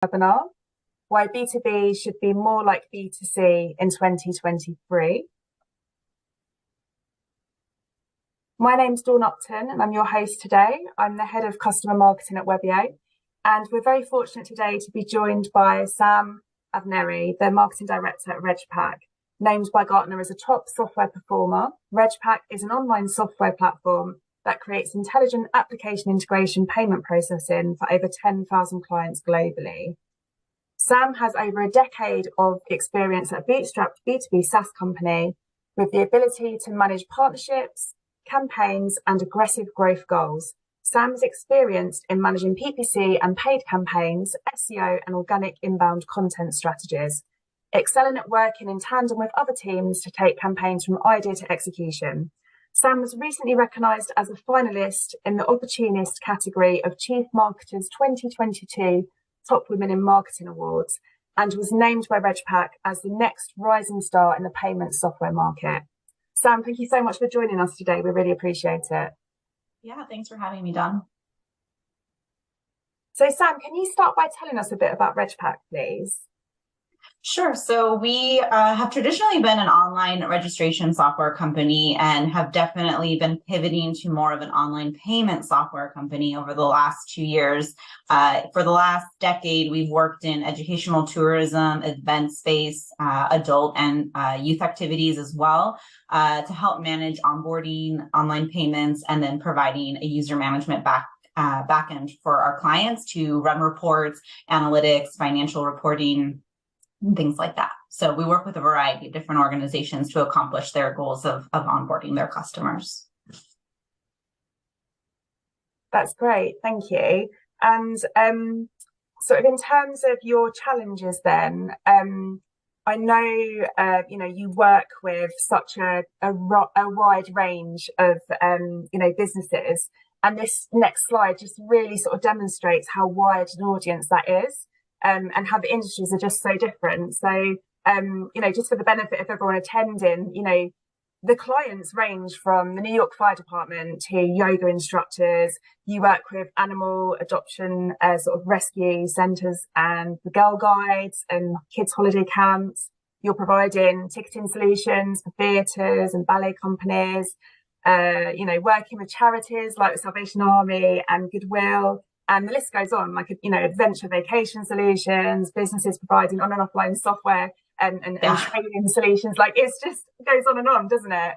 Webinar, why B2B should be more like B2C in 2023. My name's Dawn Upton and I'm your host today. I'm the head of customer marketing at Webeo, and we're very fortunate today to be joined by Sam Avneri, the marketing director at Regpack. Named by Gartner as a top software performer, Regpack is an online software platform that creates intelligent application integration payment processing for over 10,000 clients globally. Sam has over a decade of experience at a bootstrapped B2B SaaS company with the ability to manage partnerships, campaigns, and aggressive growth goals. Sam is experienced in managing PPC and paid campaigns, SEO, and organic inbound content strategies, excelling at working in tandem with other teams to take campaigns from idea to execution. Sam was recently recognised as a finalist in the Opportunist category of Chief Marketers 2022 Top Women in Marketing Awards, and was named by Regpack as the next rising star in the payment software market. Sam, thank you so much for joining us today. We really appreciate it. Yeah, thanks for having me, Dawn. So Sam, can you start by telling us a bit about Regpack, please? Sure. So we have traditionally been an online registration software company and have definitely been pivoting to more of an online payment software company over the last 2 years. For the last decade, we've worked in educational tourism, event space, adult and youth activities as well, to help manage onboarding, online payments, and then providing a user management backend for our clients to run reports, analytics, financial reporting, and things like that. So we work with a variety of different organizations to accomplish their goals of onboarding their customers. That's great, thank you. And sort of in terms of your challenges then, I know you work with such a wide range of businesses, and this next slide just really sort of demonstrates how wide an audience that is. And how the industries are just so different. So, just for the benefit of everyone attending, the clients range from the New York Fire Department to yoga instructors. You work with animal adoption, sort of rescue centres and the Girl Guides and kids' holiday camps. You're providing ticketing solutions for theatres and ballet companies, working with charities like the Salvation Army and Goodwill. And the list goes on, like, adventure vacation solutions, businesses providing on and offline software and training solutions. Like, it's just goes on, doesn't it?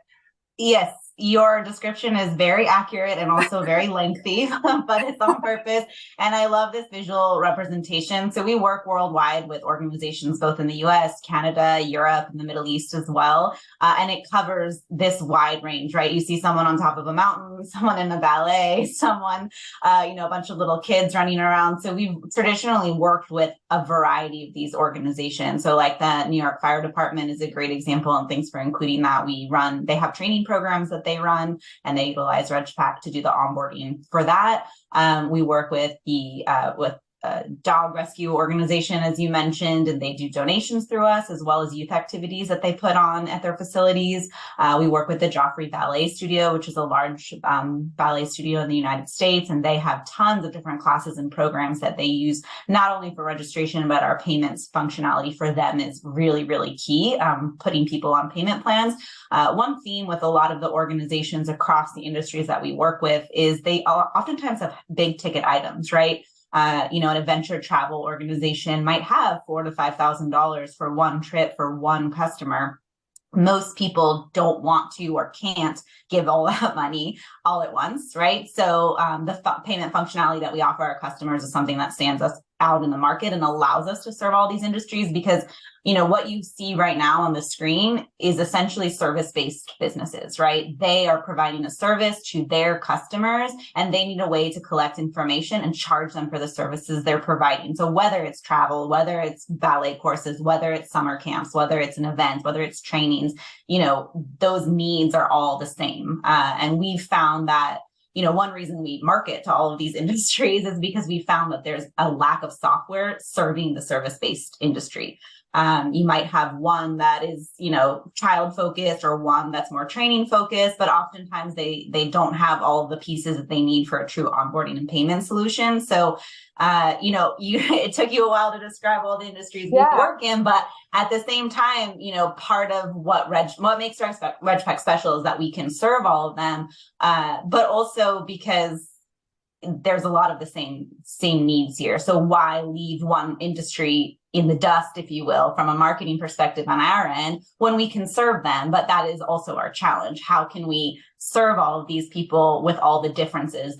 Yes, your description is very accurate and also very lengthy, but it's on purpose. And I love this visual representation. So we work worldwide with organizations both in the US, Canada, Europe, and the Middle East as well. And it covers this wide range, right? You see someone on top of a mountain, someone in a ballet, someone, a bunch of little kids running around. So we've traditionally worked with a variety of these organizations. So like the New York Fire Department is a great example, and thanks for including that. They have training programs that they run, and they utilize Regpack to do the onboarding for that. We work with the dog rescue organization, as you mentioned, and they do donations through us, as well as youth activities that they put on at their facilities. We work with the Joffrey Ballet Studio, which is a large ballet studio in the United States, and they have tons of different classes and programs that they use, not only for registration, but our payments functionality for them is really, really key, putting people on payment plans. One theme with a lot of the organizations across the industries that we work with is they oftentimes have big ticket items, right? An adventure travel organization might have $4,000 to $5,000 for one trip for one customer. Most people don't want to or can't give all that money all at once, right? So the payment functionality that we offer our customers is something that stands us out in the market and allows us to serve all these industries, because what you see right now on the screen is essentially service-based businesses, right? They are providing a service to their customers, and they need a way to collect information and charge them for the services they're providing. So whether it's travel, whether it's ballet courses, whether it's summer camps, whether it's an event, whether it's trainings, those needs are all the same. And we've found that one reason we market to all of these industries is because we found that there's a lack of software serving the service-based industry. You might have one that is, child focused, or one that's more training focused, but oftentimes they don't have all of the pieces that they need for a true onboarding and payment solution. So, it took you a while to describe all the industries we work in, but at the same time, part of what makes RegPack special is that we can serve all of them, but also because there's a lot of the same needs here. So why leave one industry in the dust, if you will, from a marketing perspective on our end when we can serve them? But that is also our challenge. How can we serve all of these people with all the differences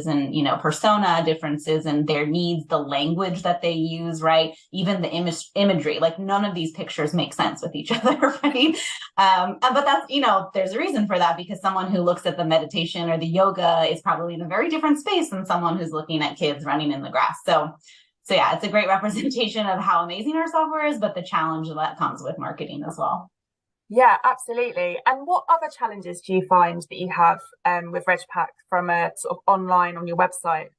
in, persona, differences in their needs, the language that they use, right? Even the imagery, like none of these pictures make sense with each other, right? But that's, there's a reason for that, because someone who looks at the meditation or the yoga is probably in a very different space than someone who's looking at kids running in the grass. So yeah, it's a great representation of how amazing our software is, but the challenge that comes with marketing as well. Yeah, absolutely. And what other challenges do you find that you have with RegPack from a sort of online on your website?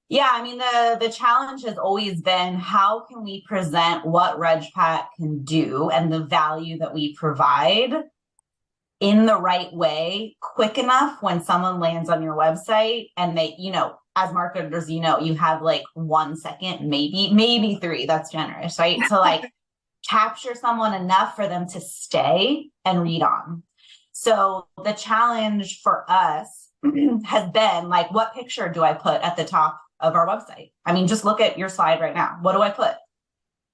Yeah, I mean, the challenge has always been, how can we present what RegPack can do and the value that we provide in the right way, quick enough when someone lands on your website and they, as marketers, you have like 1 second, maybe 3, that's generous, right? To like capture someone enough for them to stay and read on. So the challenge for us has been like, what picture do I put at the top of our website? I mean, just look at your slide right now. What do I put?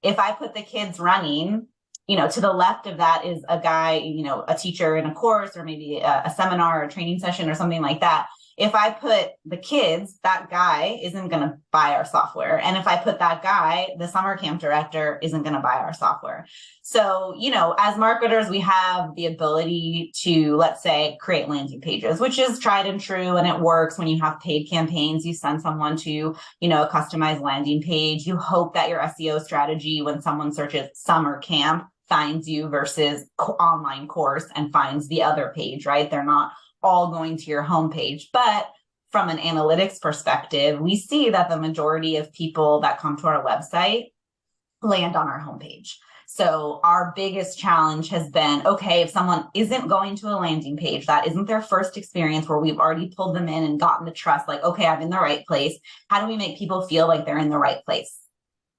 If I put the kids running, to the left of that is a guy, a teacher in a course, or maybe a seminar or a training session or something like that. If I put the kids, that guy isn't going to buy our software. And if I put that guy, the summer camp director isn't going to buy our software. So, as marketers, we have the ability to, let's say, create landing pages, which is tried and true. And it works when you have paid campaigns. You send someone to, a customized landing page. You hope that your SEO strategy, when someone searches summer camp, finds you versus online course and finds the other page, right? They're not all going to your homepage. But from an analytics perspective, we see that the majority of people that come to our website land on our homepage. So our biggest challenge has been, okay, if someone isn't going to a landing page, that isn't their first experience where we've already pulled them in and gotten the trust, like, okay, I'm in the right place. How do we make people feel like they're in the right place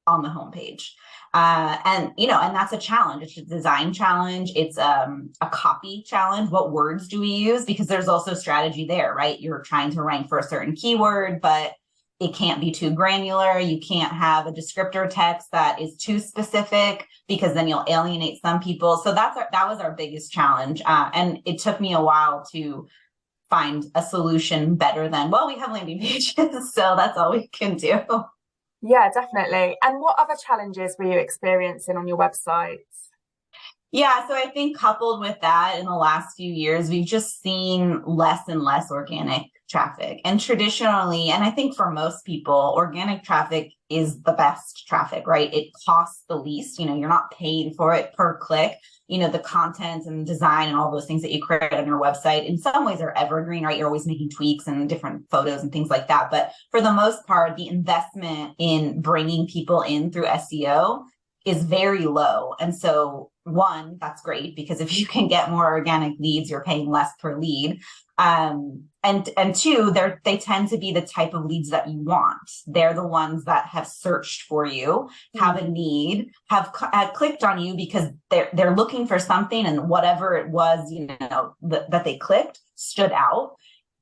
on the homepage? And that's a challenge. It's a design challenge. It's a copy challenge. What words do we use? Because there's also strategy there, right? You're trying to rank for a certain keyword, but it can't be too granular. You can't have a descriptor text that is too specific, because then you'll alienate some people. So that was our biggest challenge. And it took me a while to find a solution better than, well, we have landing pages, so that's all we can do. Yeah, definitely. And what other challenges were you experiencing on your website? Yeah, so I think coupled with that, in the last few years, we've just seen less and less organic traffic. And traditionally, and I think for most people, organic traffic is the best traffic, right? It costs the least. You're not paying for it per click. The content and design and all those things that you create on your website in some ways are evergreen, right? You're always making tweaks and different photos and things like that. But for the most part, the investment in bringing people in through SEO is very low. And so one, that's great, because if you can get more organic leads, you're paying less per lead. And two, they tend to be the type of leads that you want. They're the ones that have searched for you, have a need, have clicked on you because they're looking for something, and whatever it was, that they clicked stood out.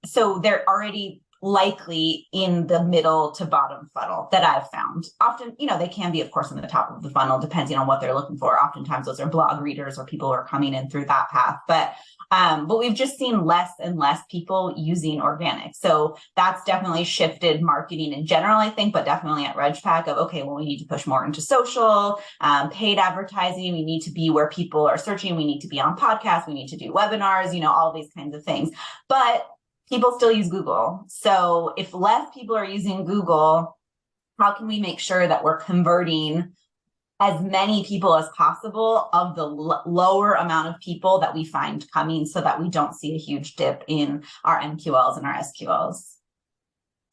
So they're already likely in the middle to bottom funnel that I've found. Often, they can be, of course, in the top of the funnel, depending on what they're looking for. Oftentimes those are blog readers or people who are coming in through that path. But we've just seen less and less people using organic. So that's definitely shifted marketing in general, I think, but definitely at RegPack of, okay, well, we need to push more into social, paid advertising. We need to be where people are searching. We need to be on podcasts. We need to do webinars, all these kinds of things. But people still use Google. So if less people are using Google, how can we make sure that we're converting as many people as possible of the lower amount of people that we find coming, so that we don't see a huge dip in our MQLs and our SQLs?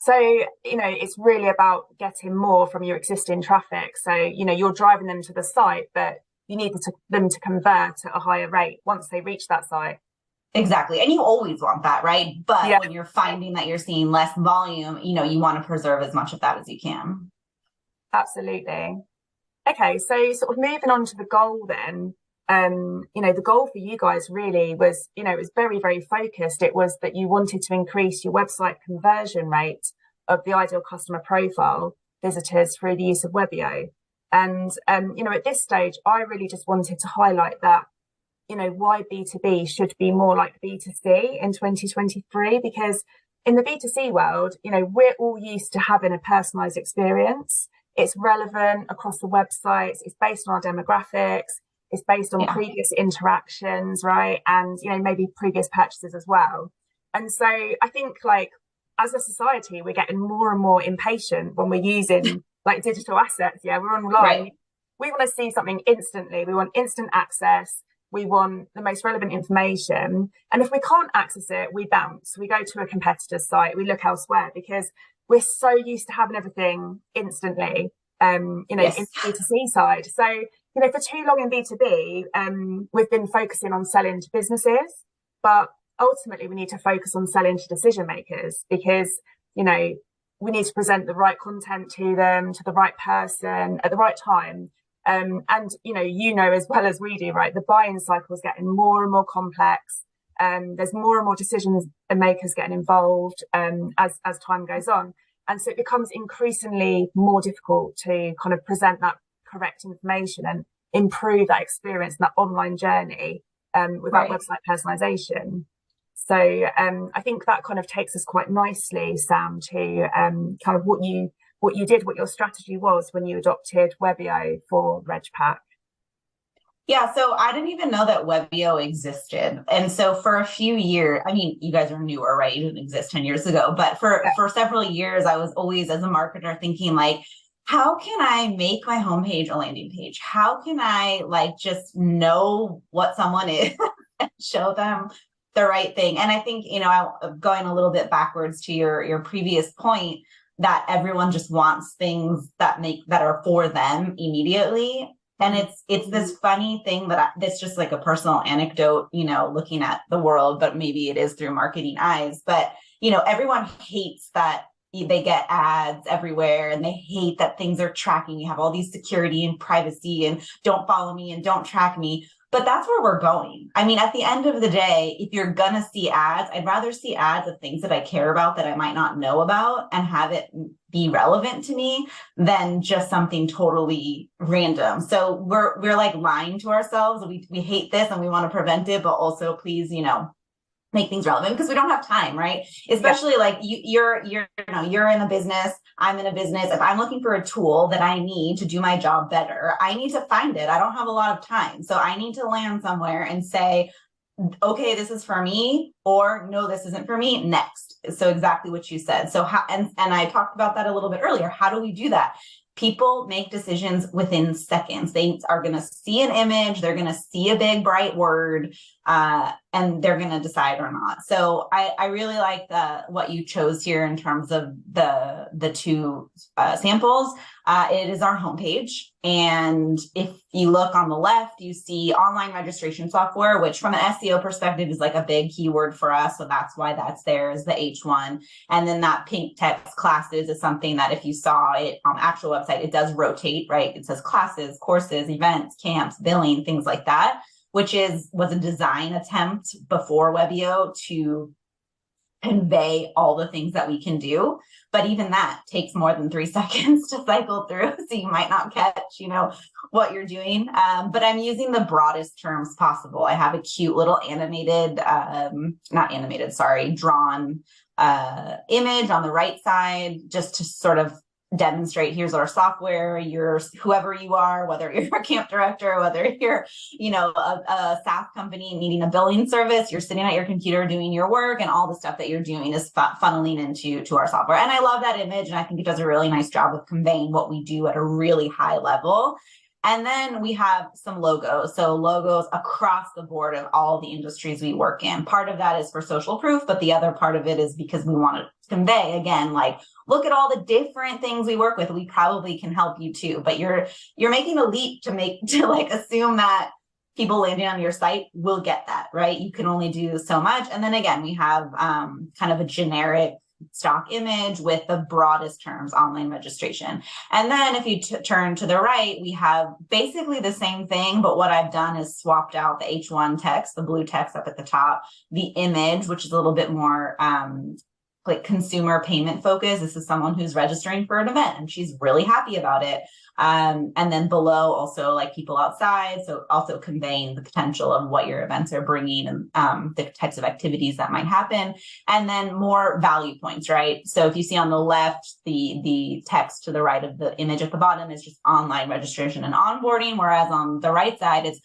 So, it's really about getting more from your existing traffic. So, you're driving them to the site, but you need them to convert at a higher rate once they reach that site. Exactly. And you always want that, right? But Yeah, when you're finding that you're seeing less volume, you want to preserve as much of that as you can. absolutely. Okay, so sort of moving on to the goal then, the goal for you guys really was, it was very, very focused. It was that you wanted to increase your website conversion rate of the ideal customer profile visitors through the use of Webeo. And, at this stage, I really just wanted to highlight that, why B2B should be more like B2C in 2023, because in the B2C world, we're all used to having a personalized experience. It's relevant across the websites. It's based on our demographics. It's based on Yeah. previous interactions, right? And, maybe previous purchases as well. And so I think like as a society, we're getting more and more impatient when we're using like digital assets. Yeah, we're online. Right. We want to see something instantly. We want instant access. We want the most relevant information. And if we can't access it, we bounce. We go to a competitor's site. We look elsewhere because we're so used to having everything instantly, Yes. in the B2C side. So, for too long in B2B, we've been focusing on selling to businesses, but ultimately we need to focus on selling to decision makers because, we need to present the right content to them, to the right person at the right time. And, as well as we do, right, the buying cycle is getting more and more complex. There's more and more decisions makers getting involved as time goes on. And so it becomes increasingly more difficult to kind of present that correct information and improve that experience, that online journey without Right. website personalization. So I think that kind of takes us quite nicely, Sam, to kind of what you did, what your strategy was when you adopted Webeo for RegPack. Yeah, so I didn't even know that Webeo existed. And so for a few years, I mean, you guys are newer, right? You didn't exist 10 years ago, but for several years, I was always as a marketer thinking like, how can I make my homepage a landing page? How can I like just know what someone is and show them the right thing? And I think, going a little bit backwards to your previous point, that everyone just wants things that are for them immediately. And it's this funny thing that's just like a personal anecdote, looking at the world, but maybe it is through marketing eyes. But, everyone hates that they get ads everywhere and they hate that things are tracking. You have all these security and privacy and don't follow me and don't track me. But that's where we're going. I mean, at the end of the day, if you're going to see ads, I'd rather see ads of things that I care about that I might not know about and have it be relevant to me than just something totally random. So we're like lying to ourselves. We hate this and we want to prevent it, but also please, make things relevant because we don't have time, right? Especially like you're in a business, I'm in a business. If I'm looking for a tool that I need to do my job better, I need to find it. I don't have a lot of time. So I need to land somewhere and say, okay, this is for me, or no, this isn't for me. Next. So exactly what you said. So how, and I talked about that a little bit earlier. How do we do that? People make decisions within seconds. They are going to see an image, they're going to see a big bright word, and they're going to decide or not. So I really like what you chose here in terms of the two samples. It is our homepage. And if you look on the left, you see online registration software, which from an SEO perspective is like a big keyword for us. So that's why that's there is the H1. And then that pink text classes is something that if you saw it on the actual website, it does rotate, right? It says classes, courses, events, camps, billing, things like that, which was a design attempt before Webeo to convey all the things that we can do. But even that takes more than 3 seconds to cycle through. So you might not catch, what you're doing. But I'm using the broadest terms possible. I have a cute little animated, drawn image on the right side, just to sort of demonstrate here's our software. You're whoever you are, whether you're a camp director, whether you're a SaaS company needing a billing service, you're sitting at your computer doing your work, and all the stuff that you're doing is funneling into our software. And I love that image, and I think it does a really nice job of conveying what we do at a really high level. And then we have some logos. So logos across the board of all the industries we work in. Part of that is for social proof, but the other part of it is because we want to convey, again, like look at all the different things we work with. We probably can help you too. But you're making a leap to like assume that people landing on your site will get that, right? You can only do so much. And then again, we have kind of a generic stock image with the broadest terms, online registration. And then if you turn to the right, we have basically the same thing, but what I've done is swapped out the H1 text, the blue text up at the top, the image, which is a little bit more like consumer payment focus. This is someone who's registering for an event and she's really happy about it. And then below also like people outside. So also conveying the potential of what your events are bringing and the types of activities that might happen. And then more value points, right? So if you see on the left, the text to the right of the image at the bottom is just online registration and onboarding. Whereas on the right side, it's,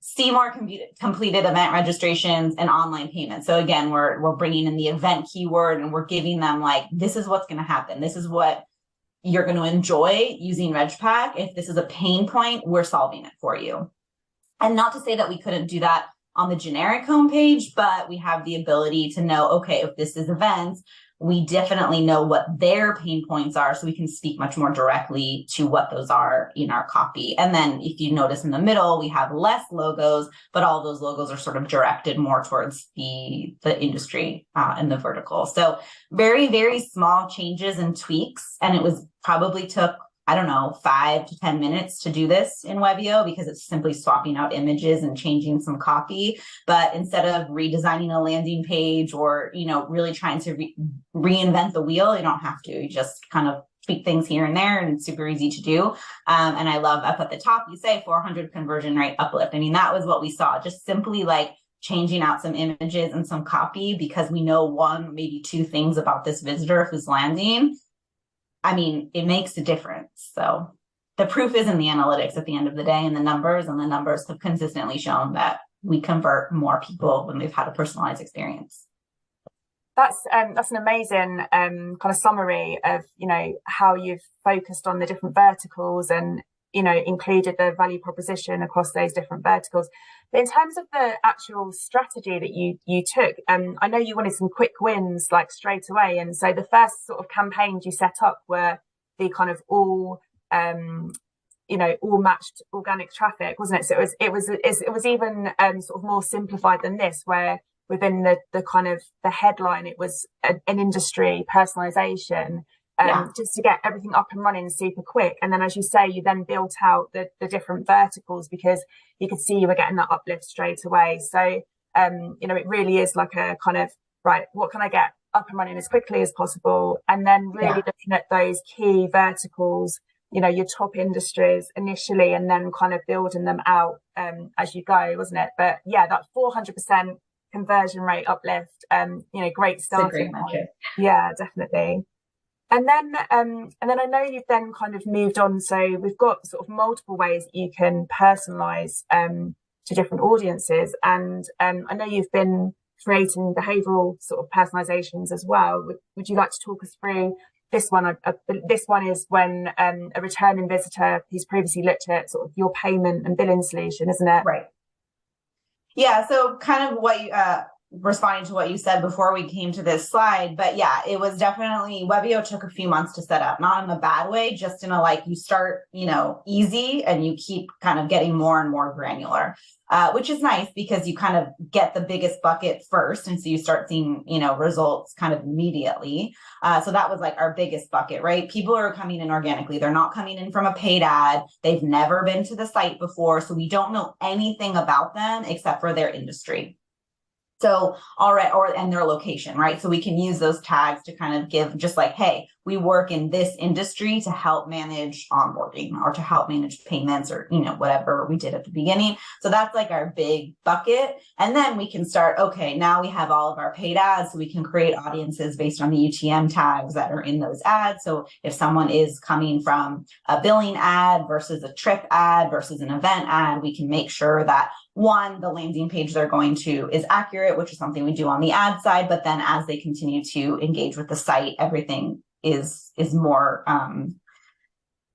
see more completed event registrations and online payments. So again, we're bringing in the event keyword and we're giving them like, this is what's going to happen. This is what you're going to enjoy using RegPack. If this is a pain point, we're solving it for you. And not to say that we couldn't do that on the generic homepage, but we have the ability to know, okay, if this is events, we definitely know what their pain points are, so we can speak much more directly to what those are in our copy. And then if you notice in the middle, we have less logos, but all those logos are sort of directed more towards the industry and the vertical. So very, very small changes and tweaks. And it was probably took, I don't know, 5 to 10 minutes to do this in Webeo because it's simply swapping out images and changing some copy. But instead of redesigning a landing page or, really trying to reinvent the wheel, you don't have to. You just kind of tweak things here and there, and it's super easy to do. And I love up at the top, you say 400 conversion rate uplift. I mean, that was what we saw, just simply like changing out some images and some copy because we know one, maybe two things about this visitor who's landing. I mean, it makes a difference. So the proof is in the analytics at the end of the day and the numbers have consistently shown that we convert more people when they've had a personalized experience. That's an amazing kind of summary of, how you've focused on the different verticals and, included the value proposition across those different verticals. But in terms of the actual strategy that you took, I know you wanted some quick wins like straight away. And so the first sort of campaigns you set up were the kind of all matched organic traffic, wasn't it? So it was even sort of more simplified than this, where within the kind of the headline, it was an industry personalization. Just to get everything up and running super quick. And then, as you say, you then built out the different verticals because you could see you were getting that uplift straight away. So, it really is like a kind of, right, what can I get up and running as quickly as possible? And then really looking at those key verticals, your top industries initially, and then kind of building them out as you go, wasn't it? But yeah, that 400% conversion rate uplift, great starting point. Yeah, definitely. And then I know you've then kind of moved on. So we've got sort of multiple ways that you can personalize to different audiences. And I know you've been creating behavioral sort of personalizations as well. Would you like to talk us through this one? This one is when a returning visitor who's previously looked at sort of your payment and billing solution, isn't it? Right. Yeah. So kind of what you, responding to what you said before we came to this slide, but yeah, it was definitely, Webeo took a few months to set up, not in a bad way, just in a, like, you start, easy and you keep kind of getting more and more granular, which is nice because you kind of get the biggest bucket first. And so you start seeing, results kind of immediately. So that was like our biggest bucket, right? People are coming in organically. They're not coming in from a paid ad. They've never been to the site before. So we don't know anything about them except for their industry. So, and their location, right? So we can use those tags to kind of give just like, hey, we work in this industry to help manage onboarding or to help manage payments or, whatever we did at the beginning. So that's like our big bucket. And then we can start, okay, now we have all of our paid ads. So we can create audiences based on the UTM tags that are in those ads. So if someone is coming from a billing ad versus a trip ad versus an event ad, we can make sure that one, the landing page they're going to is accurate, which is something we do on the ad side. But then as they continue to engage with the site, everything is more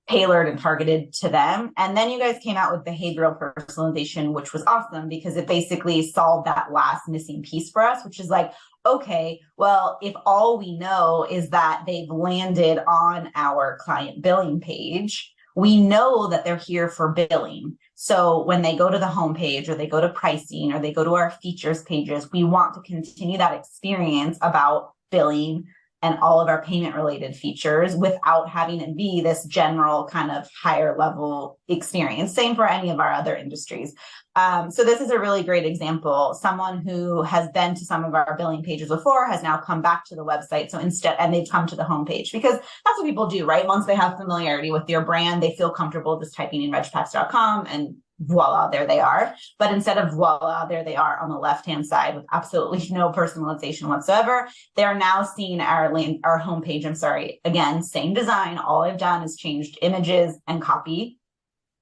tailored and targeted to them. And then you guys came out with behavioral personalization, which was awesome because it basically solved that last missing piece for us, which is like, okay, well, if all we know is that they've landed on our client billing page, we know that they're here for billing. So when they go to the homepage or they go to pricing or they go to our features pages, we want to continue that experience about billing and all of our payment related features without having it be this general kind of higher level experience. Same for any of our other industries. So this is a really great example. Someone who has been to some of our billing pages before has now come back to the website. So instead, and they've come to the homepage because that's what people do, right? Once they have familiarity with your brand, they feel comfortable just typing in regpacks.com and voila, there they are. But instead of voila, there they are on the left-hand side with absolutely no personalization whatsoever, they're now seeing our homepage. I'm sorry. Again, same design. All I've done is changed images and copy.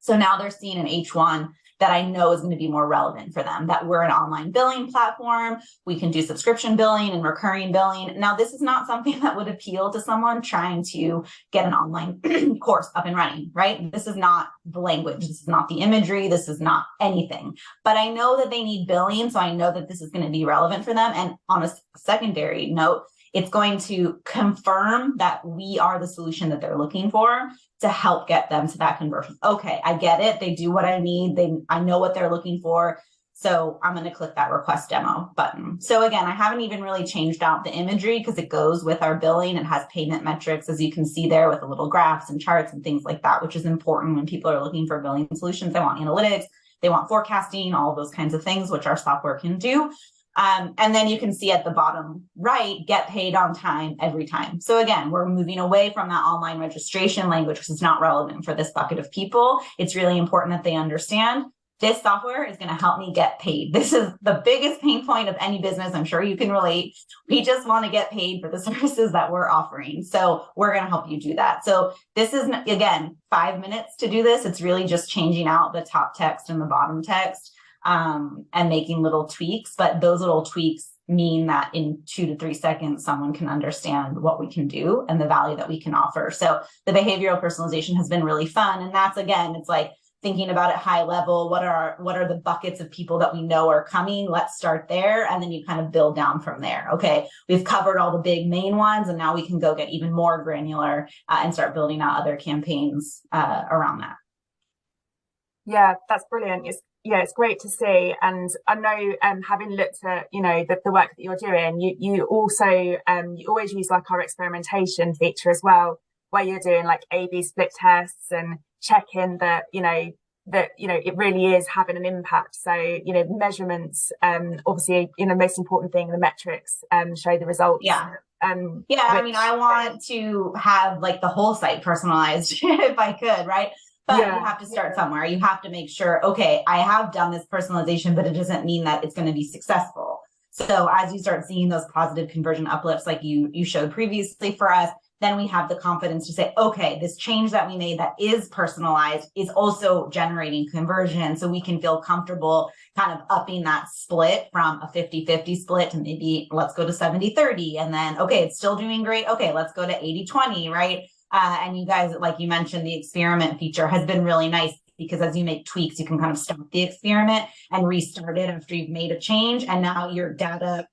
So now they're seeing an H1 that I know is going to be more relevant for them, that we're an online billing platform. We can do subscription billing and recurring billing. Now, this is not something that would appeal to someone trying to get an online course up and running, right? This is not the language. This is not the imagery. This is not anything. But I know that they need billing, so I know that this is going to be relevant for them. And on a secondary note, it's going to confirm that we are the solution that they're looking for to help get them to that conversion. Okay, I get it. They do what I need. I know what they're looking for. So I'm going to click that request demo button. So again, I haven't even really changed out the imagery because it goes with our billing. It has payment metrics, as you can see there, with the little graphs and charts and things like that, which is important when people are looking for billing solutions. They want analytics, they want forecasting, all of those kinds of things, which our software can do. And then you can see at the bottom right, get paid on time every time. So again, we're moving away from that online registration language because it's not relevant for this bucket of people. It's really important that they understand this software is going to help me get paid. This is the biggest pain point of any business. I'm sure you can relate. We just want to get paid for the services that we're offering. So we're going to help you do that. So this is, again, 5 minutes to do this. It's really just changing out the top text and the bottom text. And making little tweaks, but those little tweaks mean that in 2 to 3 seconds, someone can understand what we can do and the value that we can offer. So the behavioral personalization has been really fun. And that's, again, it's like thinking about it high level. What are the buckets of people that we know are coming? Let's start there. And then you kind of build down from there. Okay, we've covered all the big main ones, and now we can go get even more granular and start building out other campaigns around that. Yeah, that's brilliant. It's great to see. And I know, having looked at, the work that you're doing, you also, you always use like our experimentation feature as well, where you're doing like A/B split tests and checking that, it really is having an impact. So, measurements, obviously, most important thing, the metrics, show the results. Yeah. I mean, I want to have like the whole site personalized if I could, right? But you have to start somewhere. You have to make sure, okay, I have done this personalization, but it doesn't mean that it's going to be successful. So as you start seeing those positive conversion uplifts like you showed previously for us, then we have the confidence to say, okay, this change that we made that is personalized is also generating conversion. So we can feel comfortable kind of upping that split from a 50-50 split to maybe let's go to 70-30. And then, okay, it's still doing great. Okay, let's go to 80-20, right? And you guys, like you mentioned, the experiment feature has been really nice because as you make tweaks, you can kind of stop the experiment and restart it after you've made a change. And now your data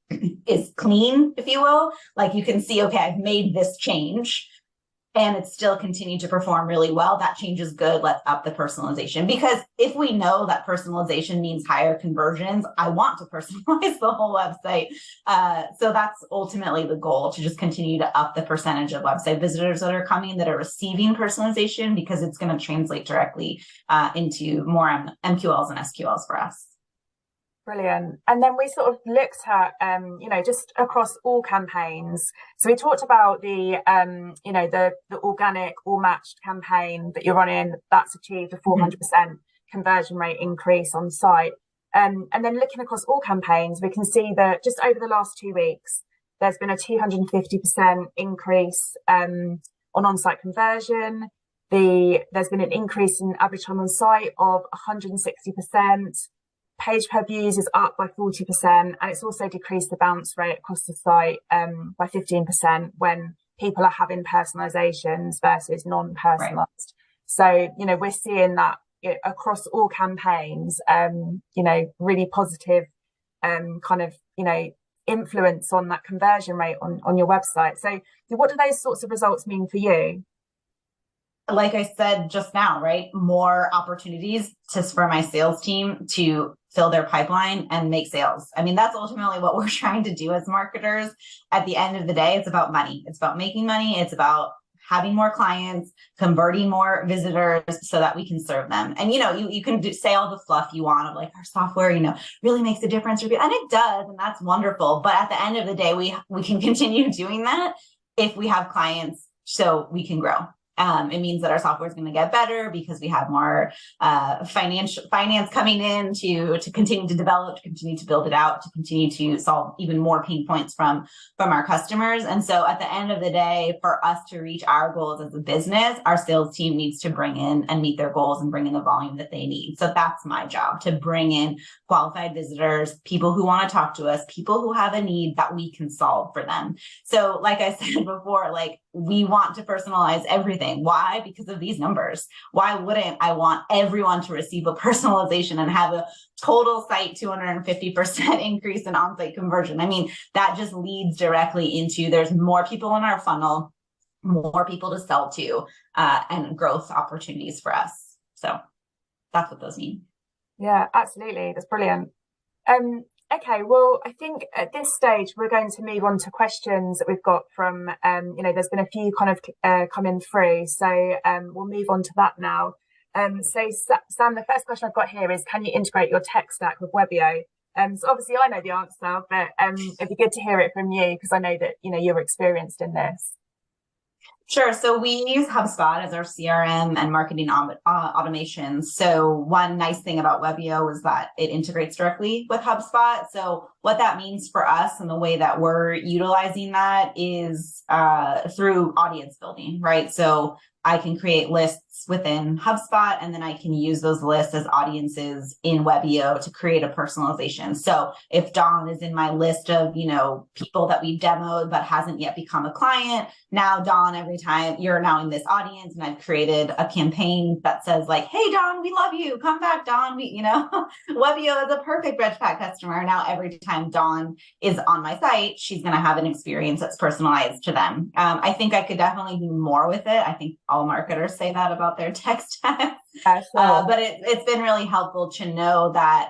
is clean, if you will. Like you can see, okay, I've made this change and it's still continued to perform really well. That change is good. Let's up the personalization. Because if we know that personalization means higher conversions, I want to personalize the whole website. So that's ultimately the goal, to just continue to up the percentage of website visitors that are coming that are receiving personalization, because it's going to translate directly into more MQLs and SQLs for us. Brilliant. And then we sort of looked at, just across all campaigns. So we talked about the organic or matched campaign that you're running. That's achieved a 400% conversion rate increase on site. And then looking across all campaigns, we can see that just over the last 2 weeks, there's been a 250% increase on-site conversion. There's been an increase in average time on site of 160%. Page per views is up by 40%, and it's also decreased the bounce rate across the site by 15% when people are having personalizations versus non-personalized. So, we're seeing that across all campaigns, really positive kind of, influence on that conversion rate on your website. So what do those sorts of results mean for you? Like I said just now, right? More opportunities for my sales team to fill their pipeline and make sales. I mean, that's ultimately what we're trying to do as marketers. At the end of the day, it's about money. It's about making money. It's about having more clients, converting more visitors so that we can serve them. And, you can say all the fluff you want of like our software, really makes a difference. And it does. And that's wonderful. But at the end of the day, we can continue doing that if we have clients so we can grow. It means that our software is going to get better because we have more finance coming in to continue to develop, to continue to build it out, to continue to solve even more pain points from our customers. And so at the end of the day, for us to reach our goals as a business, our sales team needs to bring in and meet their goals and bring in the volume that they need. So that's my job, to bring in qualified visitors, people who want to talk to us, people who have a need that we can solve for them. So like I said before, like we want to personalize everything. Why? Because of these numbers. Why wouldn't I want everyone to receive a personalization and have a total site 250% increase in on-site conversion? I mean, that just leads directly into there's more people in our funnel, more people to sell to, and growth opportunities for us. So that's what those mean. Yeah, absolutely. That's brilliant. Okay, well, I think at this stage we're going to move on to questions that we've got from, there's been a few kind of coming through. So we'll move on to that now. So Sam, the first question I've got here is, can you integrate your tech stack with Webeo? So obviously I know the answer, but it'd be good to hear it from you because I know that, you're experienced in this. Sure. So we use HubSpot as our CRM and marketing automation. So one nice thing about Webeo is that it integrates directly with HubSpot. So what that means for us and the way that we're utilizing that is through audience building, right? So I can create lists within HubSpot, and then I can use those lists as audiences in Webeo to create a personalization. So if Dawn is in my list of, people that we've demoed but hasn't yet become a client, now Dawn, every time you're now in this audience, and I've created a campaign that says like, hey, Dawn, we love you. Come back, Dawn. Webeo is a perfect RegPack customer. Now, every time Dawn is on my site, she's going to have an experience that's personalized to them. I think I could definitely do more with it. I think all marketers say that about their tech stack. But it's been really helpful to know that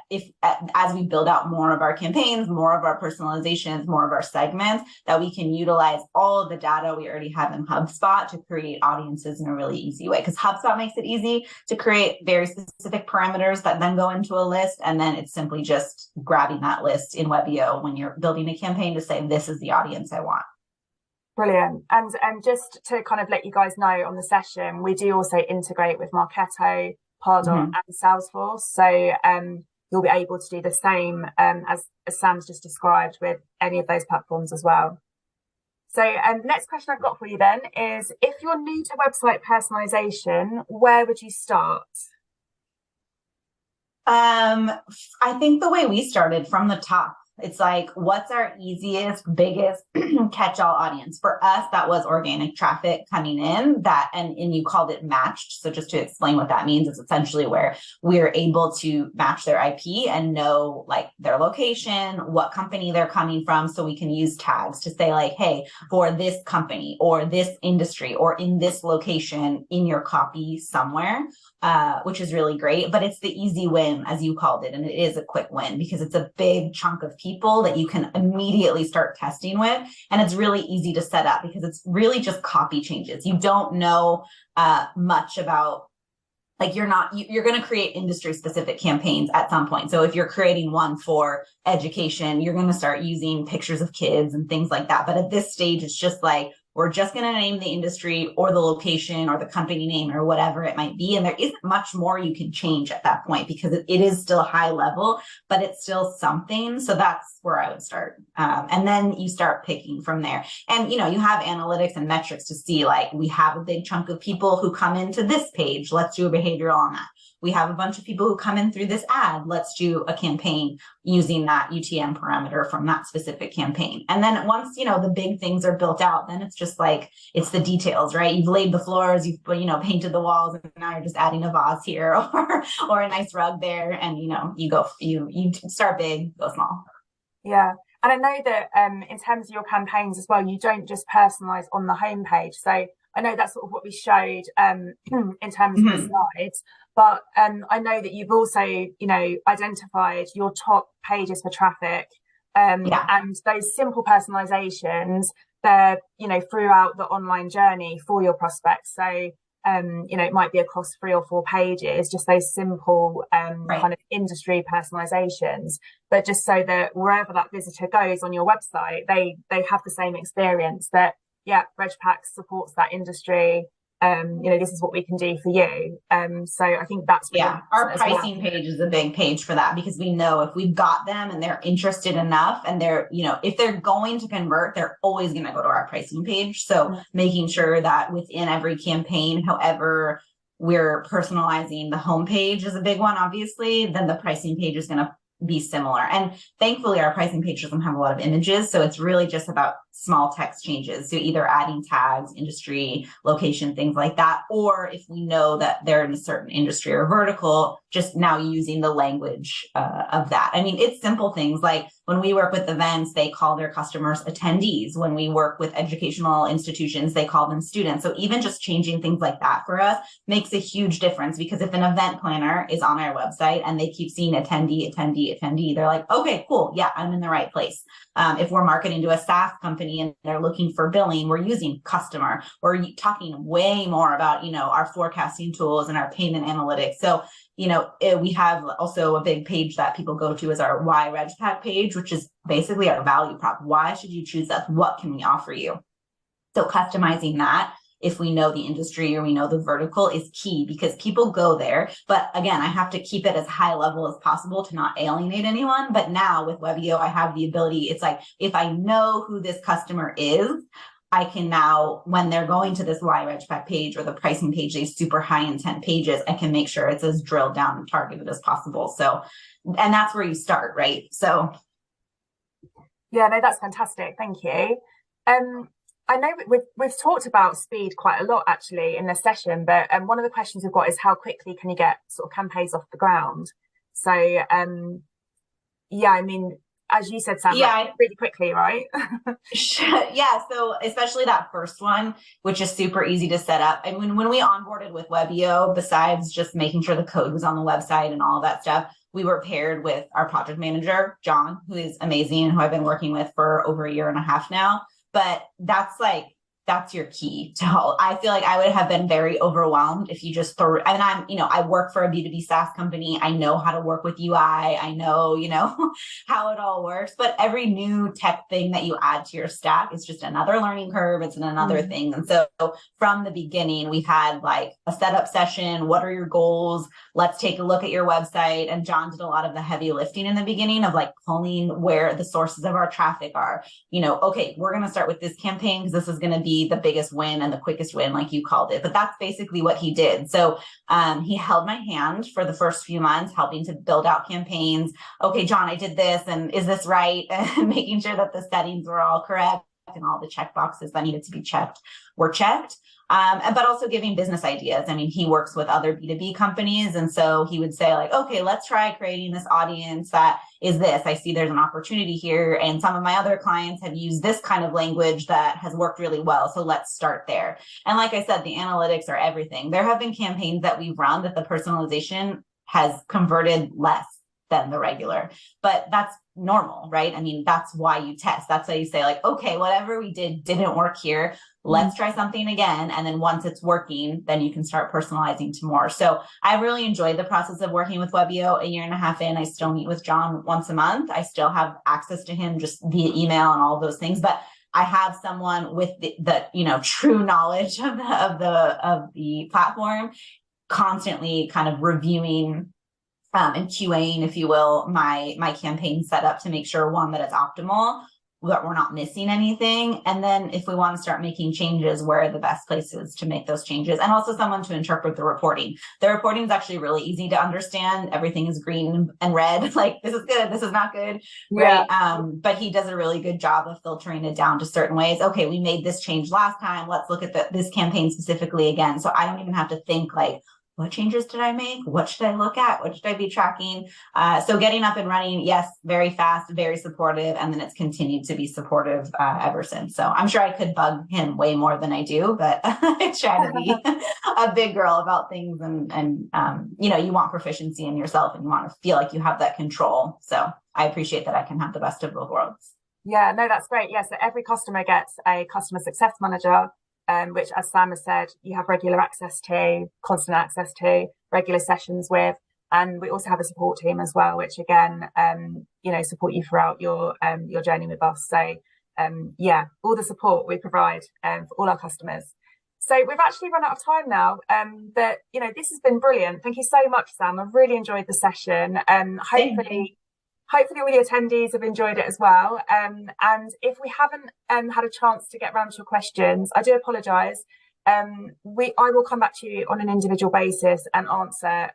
as we build out more of our campaigns, more of our personalizations, more of our segments, that we can utilize all of the data we already have in HubSpot to create audiences in a really easy way. Because HubSpot makes it easy to create very specific parameters that then go into a list. And then it's simply just grabbing that list in Webeo when you're building a campaign to say, this is the audience I want. Brilliant. And just to kind of let you guys know on the session, we do also integrate with Marketo, Pardot, and Salesforce. So you'll be able to do the same as Sam's just described with any of those platforms as well. So next question I've got for you then is, if you're new to website personalization, where would you start? I think the way we started from the top. It's like, what's our easiest, biggest catch-all audience? For us, that was organic traffic coming in and you called it matched. So just to explain what that means, it's essentially where we're able to match their IP and know like their location, what company they're coming from. So we can use tags to say like, hey, for this company or this industry or in this location in your copy somewhere, which is really great. But it's the easy win, as you called it. And it is a quick win because it's a big chunk of people that you can immediately start testing with. And it's really easy to set up because it's really just copy changes. You don't know much about, like you're going to create industry specific campaigns at some point. So if you're creating one for education, you're going to start using pictures of kids and things like that. But at this stage, it's just like, we're just going to name the industry or the location or the company name or whatever it might be. And there isn't much more you can change at that point because it is still high level, but it's still something. So that's where I would start. And then you start picking from there. And, you have analytics and metrics to see, like, we have a big chunk of people who come into this page. Let's do a behavioral on that. we have a bunch of people who come in through this ad. Let's do a campaign using that UTM parameter from that specific campaign. And then once, the big things are built out, then it's just like, it's the details, right? You've laid the floors, you've, painted the walls, and now you're just adding a vase here or a nice rug there. And, you start big, go small. Yeah. And I know that in terms of your campaigns as well, you don't just personalize on the homepage. So I know that's sort of what we showed in terms of the slides. But I know that you've also, identified your top pages for traffic. And those simple personalizations, they're, throughout the online journey for your prospects. So it might be across 3 or 4 pages, just those simple kind of industry personalizations, but just so that wherever that visitor goes on your website, they have the same experience that, RegPack supports that industry. This is what we can do for you. So I think that's really our pricing page is a big page for that, because we know if we've got them and they're interested enough and they're, if they're going to convert, they're always going to go to our pricing page. So making sure that within every campaign, however we're personalizing the homepage is a big one, obviously, then the pricing page is going to be similar. And thankfully our pricing page doesn't have a lot of images, so it's really just about small text changes. So either adding tags, industry, location, things like that, or if we know that they're in a certain industry or vertical, just now using the language of that. I mean, it's simple things like when we work with events, they call their customers attendees. When we work with educational institutions, they call them students. So even just changing things like that for us makes a huge difference, because if an event planner is on our website and they keep seeing attendee, they're like, okay, cool. Yeah, I'm in the right place. If we're marketing to a SaaS company and they're looking for billing, we're using customer. We're talking way more about, our forecasting tools and our payment analytics. So, we have also a big page that people go to is our Why RegPack page, which is basically our value prop. Why should you choose us? What can we offer you? So customizing that, if we know the industry or we know the vertical, is key, because people go there. But again, I have to keep it as high level as possible to not alienate anyone. But now with Webeo, I have the ability, it's like, if I know who this customer is, I can now, when they're going to this Why RegPack page or the pricing page, these super high intent pages, I can make sure it's as drilled down and targeted as possible. So, and that's where you start, right? So. Yeah, no, that's fantastic. Thank you. I know we've talked about speed quite a lot actually in this session, but one of the questions we've got is how quickly can you get sort of campaigns off the ground? So, I mean, as you said, Sam, really quickly, right? Yeah. So especially that first one, which is super easy to set up. I mean, when we onboarded with Webeo, besides just making sure the code was on the website and all that stuff, we were paired with our project manager, John, who is amazing and who I've been working with for over 1.5 years now. But that's your key to help. I feel like I would have been very overwhelmed if you just throw, and I work for a B2B SaaS company. I know how to work with UI. I know, how it all works, but every new tech thing that you add to your stack is just another learning curve. It's another thing. And so from the beginning, we've had like a setup session. What are your goals? Let's take a look at your website. And John did a lot of the heavy lifting in the beginning of like pulling where the sources of our traffic are. Okay, we're going to start with this campaign because this is going to be the biggest win and the quickest win, like you called it. But that's basically what he did. So he held my hand for the first few months, helping to build out campaigns. Okay, John, I did this. And is this right? And making sure that the settings were all correct and all the check boxes that needed to be checked were checked. But also giving business ideas. I mean, he works with other B2B companies. And so he would say like, okay, let's try creating this audience that is this. I see there's an opportunity here. And some of my other clients have used this kind of language that has worked really well. So let's start there. And like I said, the analytics are everything. There have been campaigns that we've run that the personalization has converted less than the regular, but that's normal, right? I mean, that's why you test. That's why you say like, okay, whatever we did didn't work here. Let's try something again. And then once it's working, then you can start personalizing to more. So I really enjoyed the process of working with Webeo. 1.5 years in, I still meet with John once a month. I still have access to him just via email and all of those things, but I have someone with the true knowledge of the platform, constantly kind of reviewing and QAing, if you will, my campaign setup to make sure, one, that it's optimal, that we're not missing anything. And then if we want to start making changes, where are the best places to make those changes? And also someone to interpret the reporting. The reporting is actually really easy to understand. Everything is green and red. Like, this is good, this is not good, right? But he does a really good job of filtering it down to certain ways. Okay, we made this change last time. Let's look at this campaign specifically again. So I don't even have to think like, what changes did I make? What should I look at? What should I be tracking? So getting up and running, yes, very fast, very supportive. And then it's continued to be supportive ever since. So I'm sure I could bug him way more than I do, but I try to be a big girl about things. And you know, you want proficiency in yourself and you want to feel like you have that control. So I appreciate that I can have the best of both worlds. Yeah, no, that's great. Yeah, so every customer gets a customer success manager, which, as Sam has said, you have regular access to, constant access to, regular sessions with, and we also have a support team as well, which again, you know, support you throughout your journey with us. So, yeah, all the support we provide for all our customers. So we've actually run out of time now, but you know, this has been brilliant. Thank you so much, Sam. I've really enjoyed the session. Hopefully all the attendees have enjoyed it as well. And if we haven't had a chance to get around to your questions, I do apologise. I will come back to you on an individual basis and answer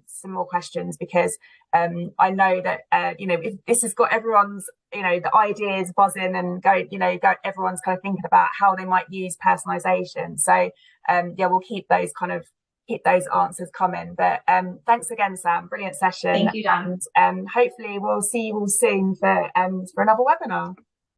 some more questions, because I know that you know, if this has got everyone's, you know, the ideas buzzing and everyone's kind of thinking about how they might use personalisation. So yeah, we'll keep those answers coming. But thanks again, Sam. Brilliant session. Thank you, Dawn. And hopefully we'll see you all soon for another webinar.